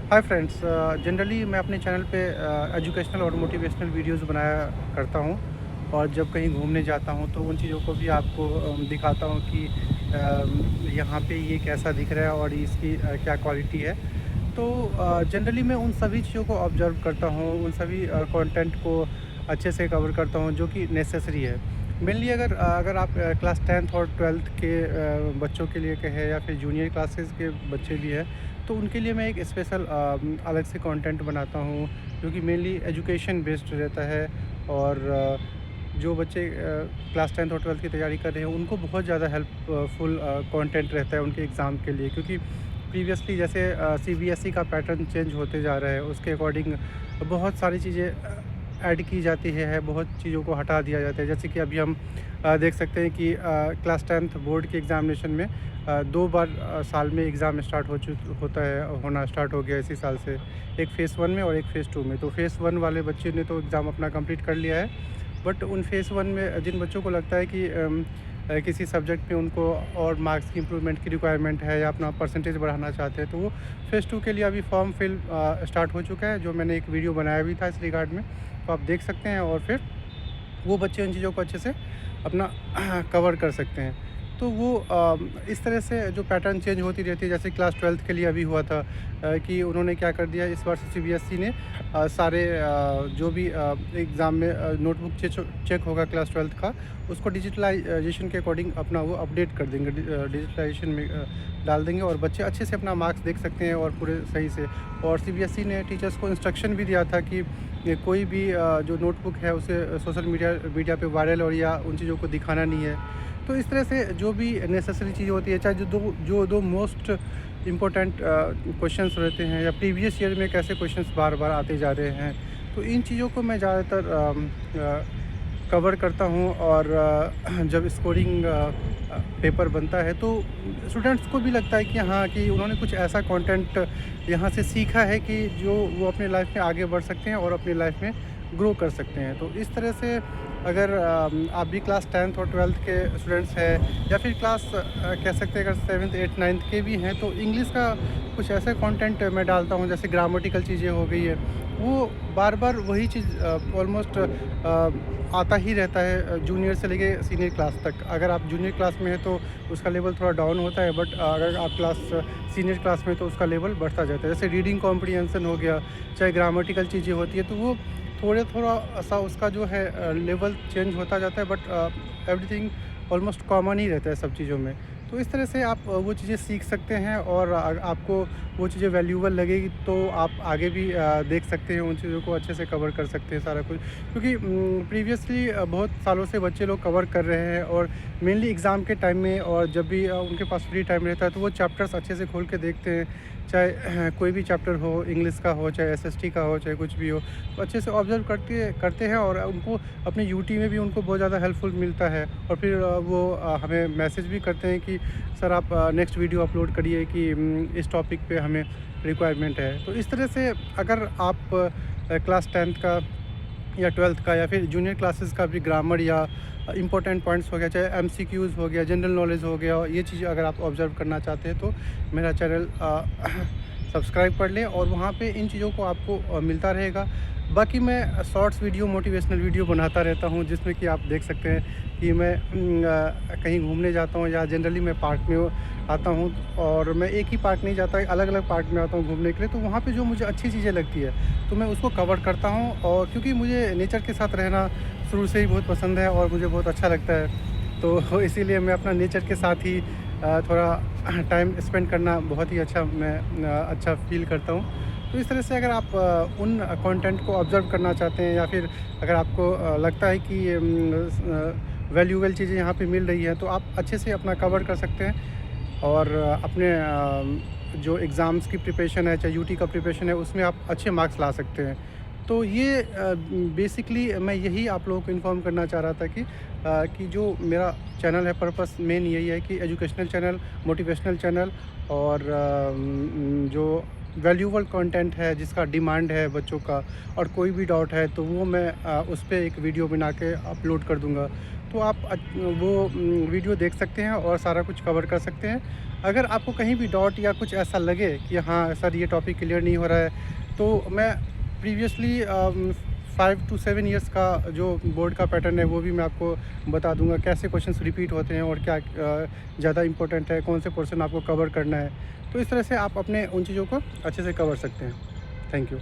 Hi friends, generally मैं अपने channel पे एजुकेशनल और मोटिवेशनल वीडियोस बनाया करता हूँ। और जब कहीं घूमने जाता हूँ तो उन चीज़ों को भी आपको दिखाता हूँ कि यहाँ पे ये कैसा दिख रहा है और इसकी क्या क्वालिटी है। तो जनरली मैं उन सभी चीज़ों को ऑब्जर्व करता हूँ, उन सभी कंटेंट को अच्छे से कवर करता हूँ जो कि नेसेसरी है। मेनली अगर आप क्लास 10th और 12th के बच्चों के लिए कहें या फिर जूनियर क्लासेस के बच्चे भी हैं, तो उनके लिए मैं एक स्पेशल अलग से कंटेंट बनाता हूँ जो कि मेनली एजुकेशन बेस्ड रहता है। और जो बच्चे क्लास 10th और 12th की तैयारी कर रहे हैं उनको बहुत ज़्यादा हेल्पफुल कंटेंट रहता है उनके एग्ज़ाम के लिए, क्योंकि प्रीवियसली जैसे सीबीएसई का पैटर्न चेंज होते जा रहा है, उसके अकॉर्डिंग बहुत सारी चीज़ें ऐड की जाती है, बहुत चीज़ों को हटा दिया जाता है। जैसे कि अभी हम देख सकते हैं कि क्लास 10th बोर्ड के एग्ज़ामिनेशन में 2 बार साल में एग्ज़ाम स्टार्ट होता है, होना स्टार्ट हो गया इसी साल से। एक फ़ेज़ 1 में और एक फ़ेज़ 2 में। तो फ़ेज़ 1 वाले बच्चे ने तो एग्ज़ाम अपना कंप्लीट कर लिया है, बट उन फ़ेज़ 1 में जिन बच्चों को लगता है कि किसी सब्जेक्ट में उनको और मार्क्स की इम्प्रूवमेंट की रिक्वायरमेंट है या अपना परसेंटेज बढ़ाना चाहते हैं, तो वो फ़ेज़ 2 के लिए अभी फॉर्म फिल स्टार्ट हो चुका है, जो मैंने एक वीडियो बनाया भी था इस रिगार्ड में। तो आप देख सकते हैं और फिर वो बच्चे उन चीज़ों को अच्छे से अपना कवर कर सकते हैं। तो वो इस तरह से जो पैटर्न चेंज होती रहती है, जैसे क्लास 12th के लिए अभी हुआ था कि उन्होंने क्या कर दिया इस बार से सीबीएसई ने सारे जो भी एग्ज़ाम में नोटबुक चेक होगा क्लास 12th का, उसको डिजिटलाइजेशन के अकॉर्डिंग अपना वो अपडेट कर देंगे, डिजिटलाइजेशन में डाल देंगे और बच्चे अच्छे से अपना मार्क्स देख सकते हैं और पूरे सही से। और सीबीएसई ने टीचर्स को इंस्ट्रक्शन भी दिया था कि ये कोई भी जो नोटबुक है उसे सोशल मीडिया पे वायरल और या उन चीज़ों को दिखाना नहीं है। तो इस तरह से जो भी नेसेसरी चीज़ होती है, चाहे जो दो मोस्ट इम्पोर्टेंट क्वेश्चंस रहते हैं या प्रीवियस ईयर में कैसे क्वेश्चंस बार बार आते जा रहे हैं, तो इन चीज़ों को मैं ज़्यादातर कवर करता हूँ। और जब स्कोरिंग पेपर बनता है तो स्टूडेंट्स को भी लगता है कि हाँ, कि उन्होंने कुछ ऐसा कंटेंट यहाँ से सीखा है कि जो वो अपनी लाइफ में आगे बढ़ सकते हैं और अपनी लाइफ में ग्रो कर सकते हैं। तो इस तरह से अगर आप भी क्लास 10th और 12th के स्टूडेंट्स हैं या फिर कह सकते हैं अगर 7th 8th 9th के भी हैं, तो इंग्लिश का कुछ ऐसा कंटेंट मैं डालता हूँ, जैसे ग्रामेटिकल चीज़ें हो गई है, वो बार बार वही चीज़ ऑलमोस्ट आता ही रहता है जूनियर से लेके सीनियर क्लास तक। अगर आप जूनियर क्लास में हैं तो उसका लेवल थोड़ा डाउन होता है, बट अगर आप सीनियर क्लास में तो उसका लेवल बढ़ता जाता है। जैसे रीडिंग कॉम्प्रिहेंशन हो गया, चाहे ग्रामेटिकल चीज़ें होती है, तो वो थोड़ा सा उसका जो है लेवल चेंज होता जाता है, बट एवरीथिंग ऑलमोस्ट कॉमन ही रहता है सब चीज़ों में। तो इस तरह से आप वो चीज़ें सीख सकते हैं और आपको वो चीज़ें वैल्यूएबल लगेगी तो आप आगे भी देख सकते हैं, उन चीज़ों को अच्छे से कवर कर सकते हैं सारा कुछ। क्योंकि प्रीवियसली बहुत सालों से बच्चे लोग कवर कर रहे हैं और मेनली एग्ज़ाम के टाइम में और जब भी उनके पास फ्री टाइम रहता है तो वो चैप्टर्स अच्छे से खोल के देखते हैं, चाहे कोई भी चैप्टर हो, इंग्लिश का हो, चाहे एसएसटी का हो, चाहे कुछ भी हो, तो अच्छे से ऑब्ज़र्व करके करते हैं और उनको अपने यूटी में भी उनको बहुत ज़्यादा हेल्पफुल मिलता है। और फिर वो हमें मैसेज भी करते हैं कि सर आप नेक्स्ट वीडियो अपलोड करिए कि इस टॉपिक पे हमें रिक्वायरमेंट है। तो इस तरह से अगर आप क्लास 10th का या 12th का या फिर जूनियर क्लासेस का भी ग्रामर या इंपॉर्टेंट पॉइंट्स हो गया, चाहे एमसीक्यूज़ हो गया, जनरल नॉलेज हो गया, ये चीज़ें अगर आप ऑब्ज़र्व करना चाहते हैं तो मेरा चैनल सब्सक्राइब कर लें और वहाँ पे इन चीज़ों को आपको मिलता रहेगा। बाकी मैं शॉर्ट्स वीडियो, मोटिवेशनल वीडियो बनाता रहता हूँ, जिसमें कि आप देख सकते हैं कि मैं कहीं घूमने जाता हूँ या जनरली मैं पार्क में आता हूँ। और मैं एक ही पार्क नहीं जाता, अलग-अलग पार्क में आता हूँ घूमने के लिए, तो वहाँ पे जो मुझे अच्छी चीज़ें लगती है तो मैं उसको कवर करता हूँ। और क्योंकि मुझे नेचर के साथ रहना शुरू से ही बहुत पसंद है और मुझे बहुत अच्छा लगता है, तो इसीलिए मैं अपना नेचर के साथ ही थोड़ा टाइम स्पेंड करना बहुत ही अच्छा फ़ील करता हूँ। तो इस तरह से अगर आप उन कंटेंट को ऑब्ज़र्व करना चाहते हैं या फिर अगर आपको लगता है कि वैल्यूएबल चीज़ें यहाँ पे मिल रही हैं, तो आप अच्छे से अपना कवर कर सकते हैं और अपने जो एग्ज़ाम्स की प्रिपरेशन है, चाहे यूटी का प्रिपरेशन है, उसमें आप अच्छे मार्क्स ला सकते हैं। तो ये बेसिकली मैं यही आप लोगों को इन्फॉर्म करना चाह रहा था कि जो मेरा चैनल है, पर्पस मेन यही है कि एजुकेशनल चैनल, मोटिवेशनल चैनल और जो वैल्यूएबल कंटेंट है जिसका डिमांड है बच्चों का, और कोई भी डाउट है तो वो मैं उस पे एक वीडियो बना के अपलोड कर दूँगा। तो आप वो वीडियो देख सकते हैं और सारा कुछ कवर कर सकते हैं। अगर आपको कहीं भी डाउट या कुछ ऐसा लगे कि हाँ सर ये टॉपिक क्लियर नहीं हो रहा है, तो मैं प्रीवियसली 5 to 7 ईयर्स का जो बोर्ड का पैटर्न है वो भी मैं आपको बता दूंगा, कैसे क्वेश्चंस रिपीट होते हैं और क्या ज़्यादा इंपॉर्टेंट है, कौन से पोर्शन आपको कवर करना है। तो इस तरह से आप अपने उन चीज़ों को अच्छे से कवर सकते हैं। Thank you.